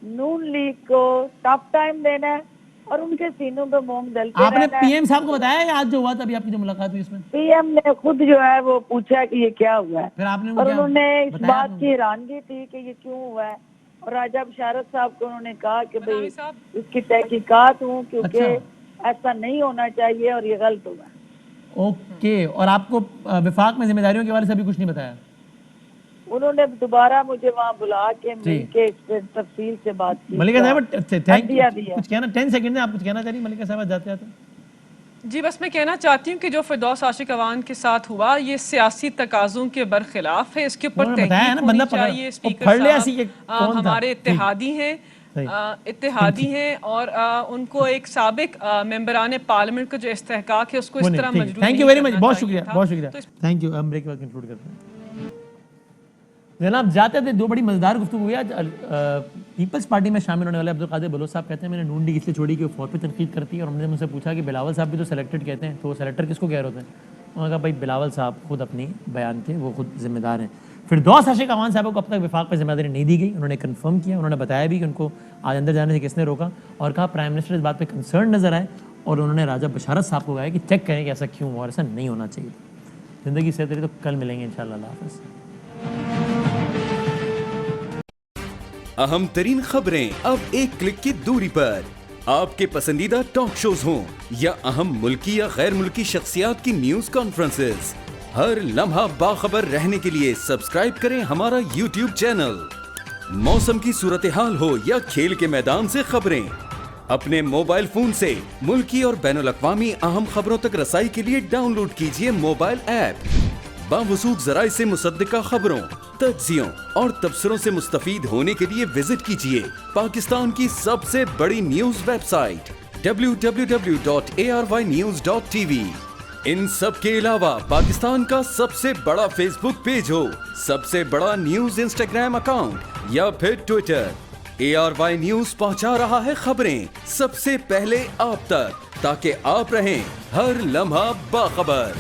نون لیگ کو ٹف ٹائم دینا ہے اور ان کے سینوں پہ مونگ ڈلتے آپ نے رہنا ہے. پی ایم صاحب کو بتایا کہ آج جو ہوا تھا, ابھی آپ کی جو ملاقات ہوئی اس میں پی ایم نے خود جو ہے وہ پوچھا کہ یہ کیا ہوا ہے, پھر آپ نے اور انہوں نے اس بات کی حیرانگی تھی کہ یہ کیوں ہوا ہے, اور راجہ بشارت صاحب کو انہوں نے کہا کہ بھئی اس کی تحقیقات ہوں, کیونکہ ایسا نہیں ہونا چاہیے اور یہ غلط ہوا ہے. اوکے, اور آپ کو وفاق میں ذمہ داریوں کے بارے سے ابھی کچھ نہیں بتایا؟ انہوں نے دوبارہ مجھے وہاں بلا کے مل کے اس پہ تفصیل سے بات کی. ملکہ صاحب تھینک یو, کچھ کہنا 10 سیکنڈ میں آپ کچھ کہنا چاہ رہی ملکہ صاحب جاتے جاتے؟ جی بس میں کہنا چاہتی ہوں کہ جو فردوس عاشق اوان کے ساتھ ہوا یہ سیاسی تقاضوں کے برخلاف ہے, اس کے اوپر تحقیق ہونی چاہیے. اسپیکر صاحب ہمارے اتحادی ہیں اور ان کو ایک سابق ممبران پارلیمنٹ کا جو استحقاق ہے اس کو اس طرح مجروح نہیں کرنا چاہیے. تھینک یو ویری مچ, بہت شکریہ, بہت شکریہ, تھینک یو. ہم بریک کے بعد کنکلوڈ کرتے ہیں. جناب جاتے تھے, دو بڑی مزیدار گفتگو ہوئی آج. پیپلز پارٹی میں شامل ہونے والے عبدالقادر بلوچ صاحب کہتے ہیں میں نے نون لیگ اس لیے چھوڑی کہ وہ فوج پہ تنقید کرتی ہے, اور ہم نے مجھ سے پوچھا کہ بلاول صاحب بھی تو سلیکٹڈ کہتے ہیں, تو وہ سلیکٹر کس کو کہہ رہے ہوتے ہیں؟ انہوں نے کہا بھائی بلاول صاحب خود اپنی بیان کے وہ خود ذمہ دار ہیں. فردوس عاشق اوان صاحب کو اب تک وفاق پہ ذمہ داری نہیں دی گئی, انہوں نے کنفرم کیا, انہوں نے بتایا بھی کہ ان کو آج اندر جانے سے کس نے روکا, اور کہا پرائم منسٹر اس بات پہ کنسرن نظر آئے, اور انہوں نے راجہ بشارت صاحب کو کہا کہ چیک کریں کہ ایسا کیوں ہوا, ایسا نہیں ہونا چاہیے. زندگی سے تو کل ملیں گے انشاءاللہ. اللہ حافظ. اہم ترین خبریں اب ایک کلک کی دوری پر, آپ کے پسندیدہ ٹاک شوز ہوں یا اہم ملکی یا غیر ملکی شخصیات کی نیوز کانفرنسز, ہر لمحہ باخبر رہنے کے لیے سبسکرائب کریں ہمارا یوٹیوب چینل. موسم کی صورتحال ہو یا کھیل کے میدان سے خبریں, اپنے موبائل فون سے ملکی اور بین الاقوامی اہم خبروں تک رسائی کے لیے ڈاؤن لوڈ کیجیے موبائل ایپ. باوثوق ذرائع سے مصدقہ خبروں, تجزیوں اور تبصروں سے مستفید ہونے کے لیے وزٹ کیجیے پاکستان کی سب سے بڑی نیوز ویب سائٹ www.arYnews.tv. ان سب کے علاوہ پاکستان کا سب سے بڑا فیس بک پیج ہو, سب سے بڑا نیوز انسٹاگرام اکاؤنٹ یا پھر ٹویٹر, ARY نیوز پہنچا رہا ہے خبریں سب سے پہلے آپ تک, تاکہ آپ رہیں ہر لمحہ باخبر.